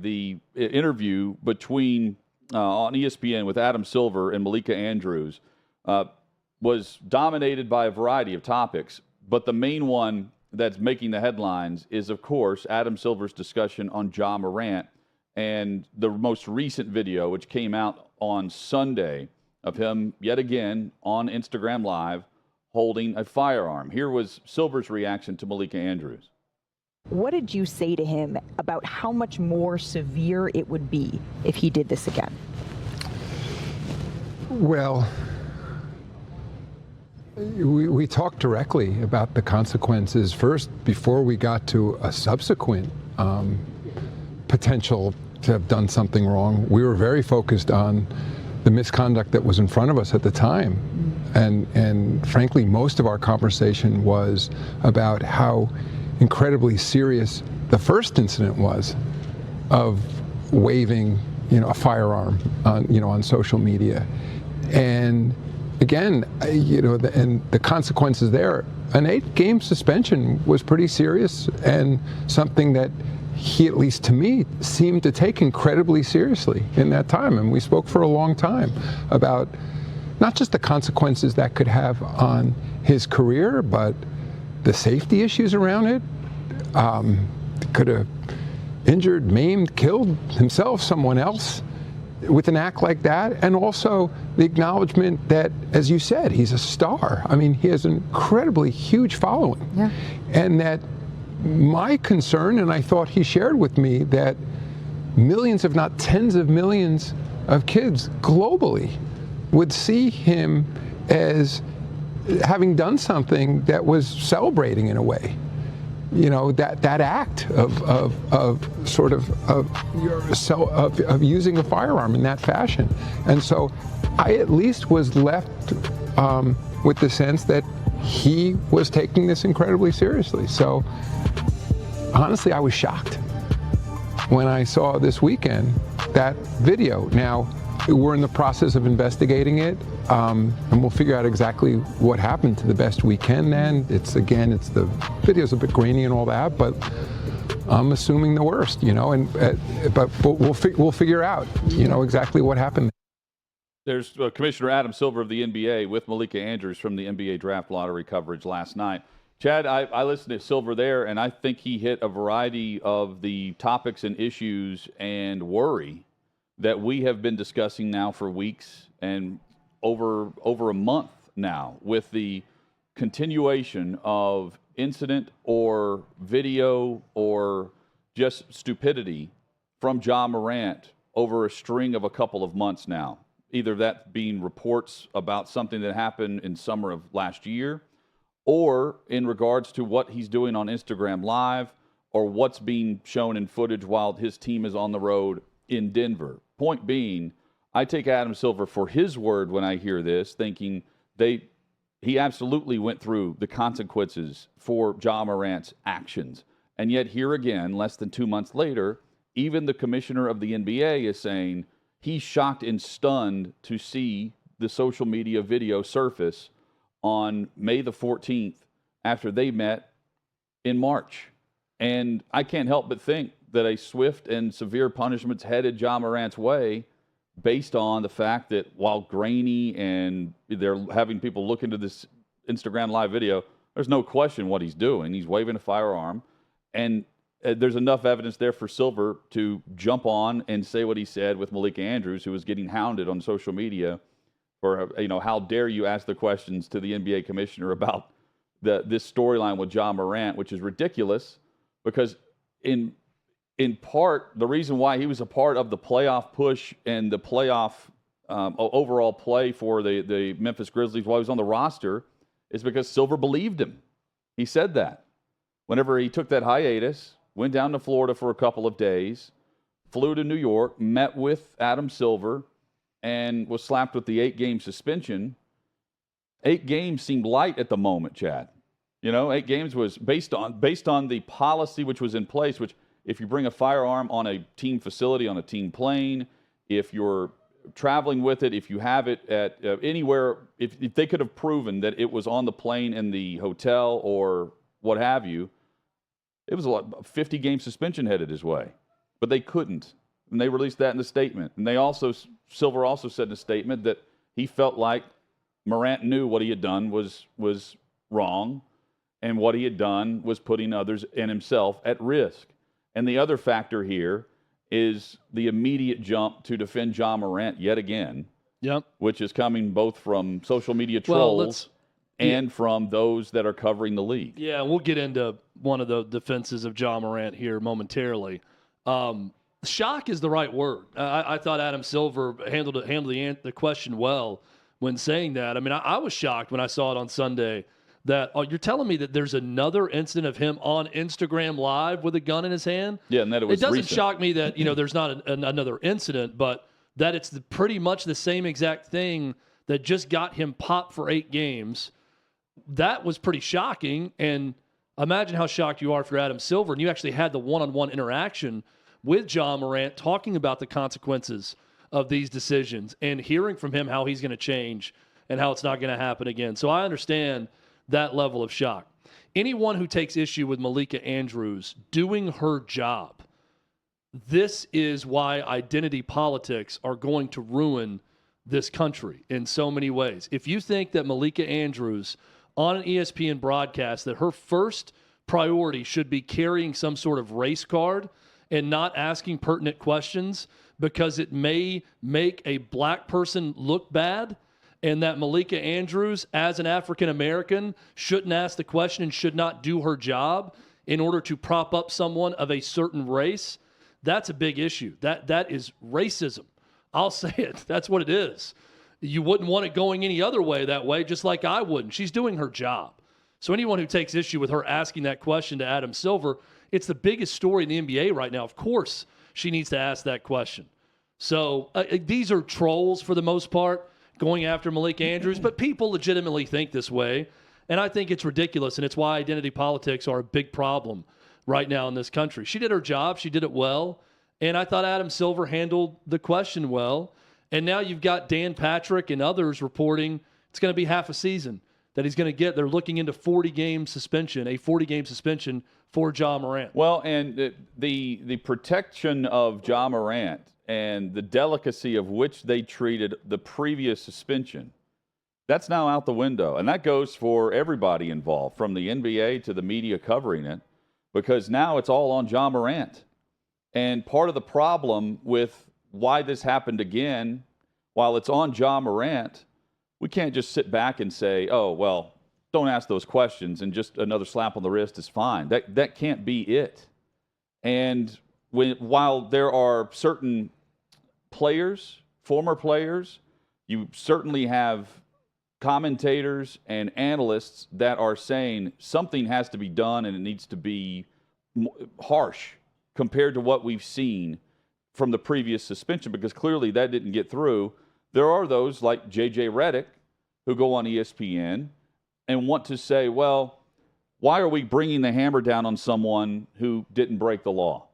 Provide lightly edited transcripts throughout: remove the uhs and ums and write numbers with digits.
the interview between on ESPN with Adam Silver and Malika Andrews was dominated by a variety of topics, but the main one that's making the headlines is, of course, Adam Silver's discussion on Ja Morant and the most recent video, which came out on Sunday, of him yet again on Instagram Live holding a firearm. Here was Silver's reaction to Malika Andrews. What did you say to him about how much more severe it would be if he did this again? Well, we talked directly about the consequences first before we got to a subsequent potential to have done something wrong. We were very focused on the misconduct that was in front of us at the time. And frankly, most of our conversation was about how incredibly serious the first incident was of waving, a firearm on social media. And again, and the consequences there, an 8-game suspension was pretty serious and something that he, at least to me, seemed to take incredibly seriously in that time. And we spoke for a long time about not just the consequences that could have on his career, but the safety issues around it. Could have injured, maimed, killed himself, someone else with an act like that. And also the acknowledgement that, as you said, he's a star. I mean, he has an incredibly huge following. Yeah. And that my concern, and I thought he shared with me, that millions, if not tens of millions of kids globally would see him as having done something that was celebrating in a way. That act of using a firearm in that fashion. And so I at least was left with the sense that he was taking this incredibly seriously. So honestly, I was shocked when I saw this weekend that video. Now, we're in the process of investigating it, and we'll figure out exactly what happened to the best we can then. It's the video's a bit grainy and all that, but I'm assuming the worst, but we'll figure out, exactly what happened. There's Commissioner Adam Silver of the NBA with Malika Andrews from the NBA Draft Lottery coverage last night. Chad, I listened to Silver there, and I think he hit a variety of the topics and issues and worry that we have been discussing now for weeks and over a month now, with the continuation of incident or video or just stupidity from Ja Morant over a string of a couple of months now. Either that being reports about something that happened in summer of last year, or in regards to what he's doing on Instagram Live, or what's being shown in footage while his team is on the road in Denver. Point being, I take Adam Silver for his word when I hear this, thinking he absolutely went through the consequences for Ja Morant's actions. And yet here again, less than 2 months later, even the commissioner of the NBA is saying he's shocked and stunned to see the social media video surface on May the 14th after they met in March. And I can't help but think that a swift and severe punishment's headed Ja Morant's way, based on the fact that while grainy and they're having people look into this Instagram Live video, there's no question what he's doing. He's waving a firearm, and there's enough evidence there for Silver to jump on and say what he said with Malika Andrews, who was getting hounded on social media for, how dare you ask the questions to the NBA commissioner about this storyline with Ja Morant, which is ridiculous, because in part, the reason why he was a part of the playoff push and the playoff overall play for the Memphis Grizzlies while he was on the roster is because Silver believed him. He said that. Whenever he took that hiatus, went down to Florida for a couple of days, flew to New York, met with Adam Silver, and was slapped with the 8-game suspension. 8 games seemed light at the moment, Chad. 8 games was based on the policy which was in place, which if you bring a firearm on a team facility, on a team plane, if you're traveling with it, if you have it at anywhere, if they could have proven that it was on the plane in the hotel or what have you, it was a 50-game suspension headed his way. but they couldn't. And they released that in the statement. And Silver also said in a statement that he felt like Morant knew what he had done was wrong, and what he had done was putting others and himself at risk. And the other factor here is the immediate jump to defend Ja Morant yet again, which is coming both from social media trolls and from those that are covering the league. Yeah, we'll get into one of the defenses of Ja Morant here momentarily. Shock is the right word. I thought Adam Silver handled the question well when saying that. I mean, I was shocked when I saw it on Sunday that you're telling me that there's another incident of him on Instagram Live with a gun in his hand? Yeah, and that it was doesn't recent. shock me that, there's not another incident, but that it's pretty much the same exact thing that just got him popped for 8 games. That was pretty shocking, and imagine how shocked you are for Adam Silver, and you actually had the one-on-one interaction with Ja Morant talking about the consequences of these decisions and hearing from him how he's going to change and how it's not going to happen again. So I understand that level of shock. Anyone who takes issue with Malika Andrews doing her job, this is why identity politics are going to ruin this country in so many ways. If you think that Malika Andrews on an ESPN broadcast, that her first priority should be carrying some sort of race card and not asking pertinent questions because it may make a black person look bad, and that Malika Andrews, as an African-American, shouldn't ask the question and should not do her job in order to prop up someone of a certain race, that's a big issue. That is racism. I'll say it. That's what it is. You wouldn't want it going any other way that way, just like I wouldn't. She's doing her job. So anyone who takes issue with her asking that question to Adam Silver, it's the biggest story in the NBA right now. Of course she needs to ask that question. So these are trolls for the most part going after Malika Andrews, but people legitimately think this way, and I think it's ridiculous, and it's why identity politics are a big problem right now in this country. She did her job. She did it well, and I thought Adam Silver handled the question well, and now you've got Dan Patrick and others reporting it's going to be half a season that he's going to get. They're looking into a 40-game suspension for Ja Morant. Well, and the protection of Ja Morant and the delicacy of which they treated the previous suspension, that's now out the window. And that goes for everybody involved, from the NBA to the media covering it, because now it's all on Ja Morant. And part of the problem with why this happened again, while it's on Ja Morant, we can't just sit back and say, oh, well, don't ask those questions and just another slap on the wrist is fine. That can't be it. And while there are certain players, former players, you certainly have commentators and analysts that are saying something has to be done and it needs to be harsh compared to what we've seen from the previous suspension, because clearly that didn't get through. There are those like J.J. Redick who go on ESPN and want to say, well, why are we bringing the hammer down on someone who didn't break the law?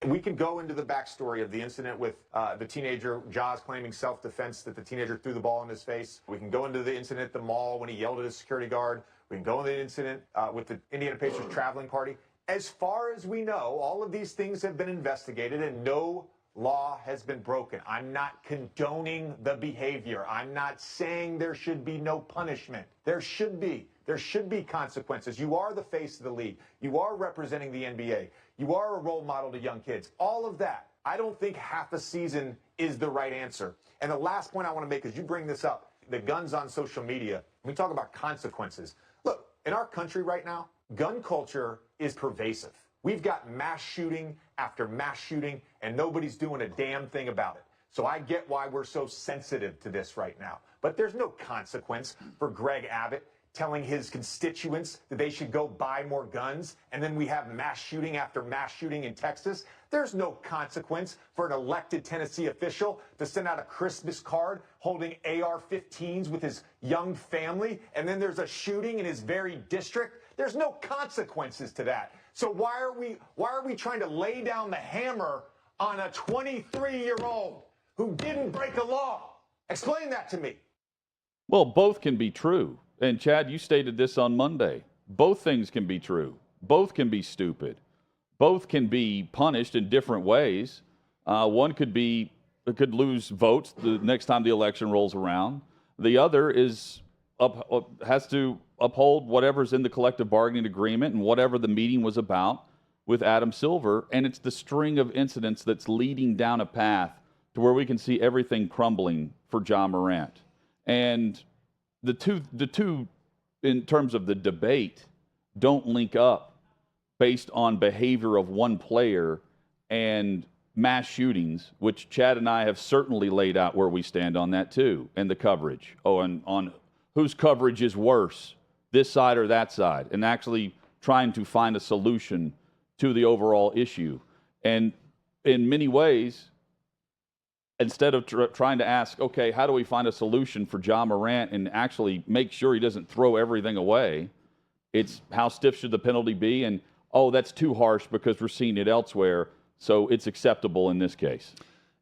We can go into the backstory of the incident with the teenager. Ja's claiming self-defense, that the teenager threw the ball in his face. We can go into the incident at the mall when he yelled at his security guard. We can go into the incident with the Indiana Pacers traveling party. As far as we know, all of these things have been investigated and no law has been broken. I'm not condoning the behavior. I'm not saying there should be no punishment. There should be. There should be consequences. You are the face of the league. You are representing the NBA. You are a role model to young kids. All of that. I don't think half a season is the right answer. And the last point I want to make is, you bring this up, the guns on social media. We talk about consequences. Look, in our country right now, gun culture is pervasive. We've got mass shooting after mass shooting, and nobody's doing a damn thing about it. So I get why we're so sensitive to this right now. But there's no consequence for Greg Abbott telling his constituents that they should go buy more guns, and then we have mass shooting after mass shooting in Texas. There's no consequence for an elected Tennessee official to send out a Christmas card holding AR-15s with his young family, and then there's a shooting in his very district. There's no consequences to that. So why are we trying to lay down the hammer on a 23-year-old who didn't break a law? Explain that to me. Well, both can be true. And Chad, you stated this on Monday. Both things can be true. Both can be stupid. both can be punished in different ways. One could lose votes the next time the election rolls around. The other is has to uphold whatever's in the collective bargaining agreement and whatever the meeting was about with Adam Silver. And it's the string of incidents that's leading down a path to where we can see everything crumbling for Ja Morant. And the two, in terms of the debate, don't link up based on behavior of one player and mass shootings, which Chad and I have certainly laid out where we stand on that too, and the coverage. Oh, and on whose coverage is worse, this side or that side, and actually trying to find a solution to the overall issue. And in many ways, instead of trying to ask, okay, how do we find a solution for Ja Morant and actually make sure he doesn't throw everything away, it's how stiff should the penalty be? And, oh, that's too harsh because we're seeing it elsewhere, so it's acceptable in this case.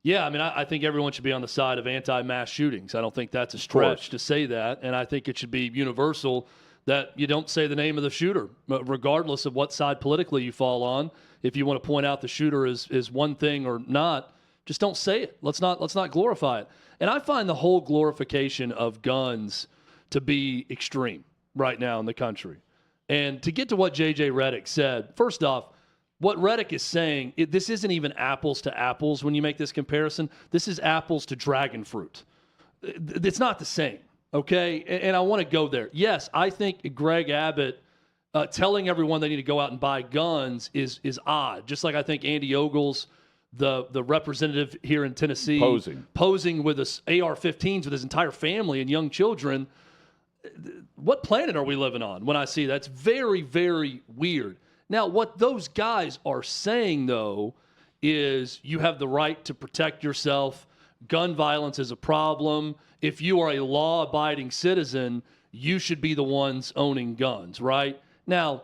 Yeah, I mean, I think everyone should be on the side of anti-mass shootings. I don't think that's a stretch to say that, and I think it should be universal that you don't say the name of the shooter, regardless of what side politically you fall on. If you want to point out the shooter is one thing or not, just don't say it. Let's not glorify it. And I find the whole glorification of guns to be extreme right now in the country. And to get to what J.J. Redick said, first off, what Redick is saying, this isn't even apples to apples when you make this comparison. This is apples to dragon fruit. It's not the same, okay? And I want to go there. Yes, I think Greg Abbott telling everyone they need to go out and buy guns is odd. Just like I think Andy Ogles, the representative here in Tennessee, posing with AR-15s with his entire family and young children. What planet are we living on when I see that? It's very, very weird. Now, what those guys are saying, though, is you have the right to protect yourself. Gun violence is a problem. If you are a law-abiding citizen, you should be the ones owning guns, right? Now,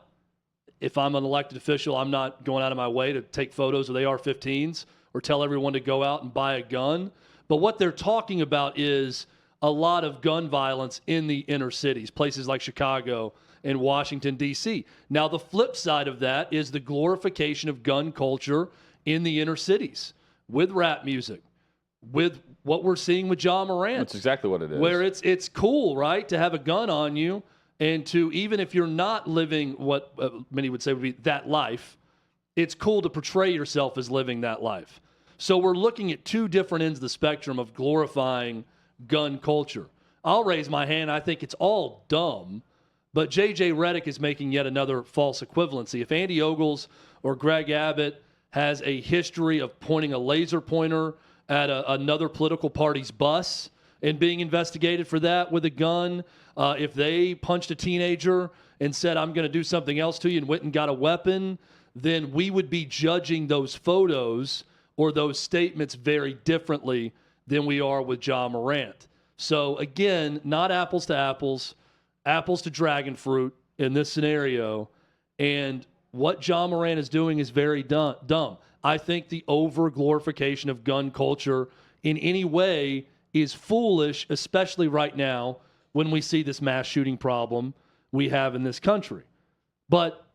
if I'm an elected official, I'm not going out of my way to take photos of AR-15s or tell everyone to go out and buy a gun. But what they're talking about is a lot of gun violence in the inner cities, places like Chicago and Washington, D.C. Now, the flip side of that is the glorification of gun culture in the inner cities with rap music, with what we're seeing with Ja Morant. That's exactly what it is. Where it's cool, right, to have a gun on you and to, even if you're not living what many would say would be that life, it's cool to portray yourself as living that life. So we're looking at two different ends of the spectrum of glorifying gun culture. I'll raise my hand. I think it's all dumb. But J.J. Redick is making yet another false equivalency. If Andy Ogles or Greg Abbott has a history of pointing a laser pointer at another political party's bus and being investigated for that with a gun, if they punched a teenager and said, I'm going to do something else to you, and went and got a weapon, then we would be judging those photos or those statements very differently than we are with Ja Morant. So, again, not apples to apples. Apples to dragon fruit in this scenario. And what Ja Morant is doing is very dumb. I think the over-glorification of gun culture in any way is foolish, especially right now when we see this mass shooting problem we have in this country. But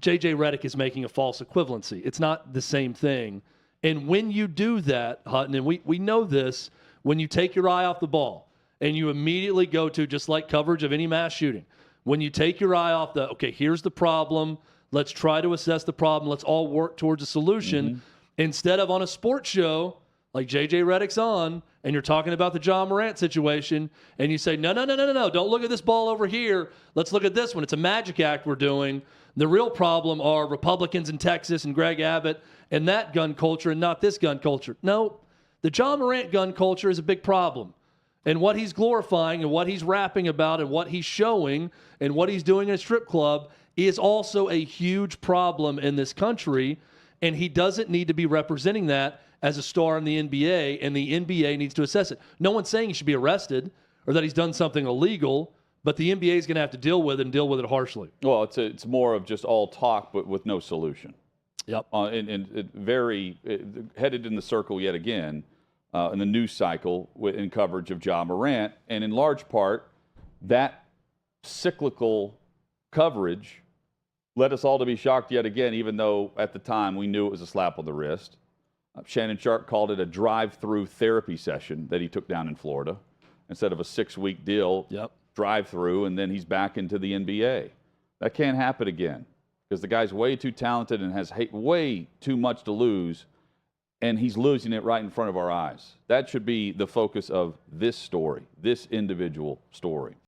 J.J. Redick is making a false equivalency. It's not the same thing. And when you do that, Hutton, and we know this, when you take your eye off the ball, and you immediately go to, just like coverage of any mass shooting, when you take your eye off okay, here's the problem, let's try to assess the problem, let's all work towards a solution, instead of on a sports show like J.J. Redick's on, and you're talking about the Ja Morant situation, and you say, no, don't look at this ball over here, let's look at this one. It's a magic act we're doing. The real problem are Republicans in Texas and Greg Abbott and that gun culture and not this gun culture. No, the Ja Morant gun culture is a big problem. And what he's glorifying and what he's rapping about and what he's showing and what he's doing in a strip club is also a huge problem in this country. And he doesn't need to be representing that as a star in the NBA, and the NBA needs to assess it. No one's saying he should be arrested or that he's done something illegal, but the NBA is going to have to deal with it and deal with it harshly. Well, it's more of just all talk, but with no solution. Yep. And headed in the circle yet again. In the news cycle in coverage of Ja Morant. And in large part, that cyclical coverage led us all to be shocked yet again, even though at the time we knew it was a slap on the wrist. Shannon Sharp called it a drive-through therapy session that he took down in Florida instead of a 6-week deal. Yep. Drive-through, and then he's back into the NBA. That can't happen again because the guy's way too talented and has way too much to lose, and he's losing it right in front of our eyes. That should be the focus of this story, this individual story.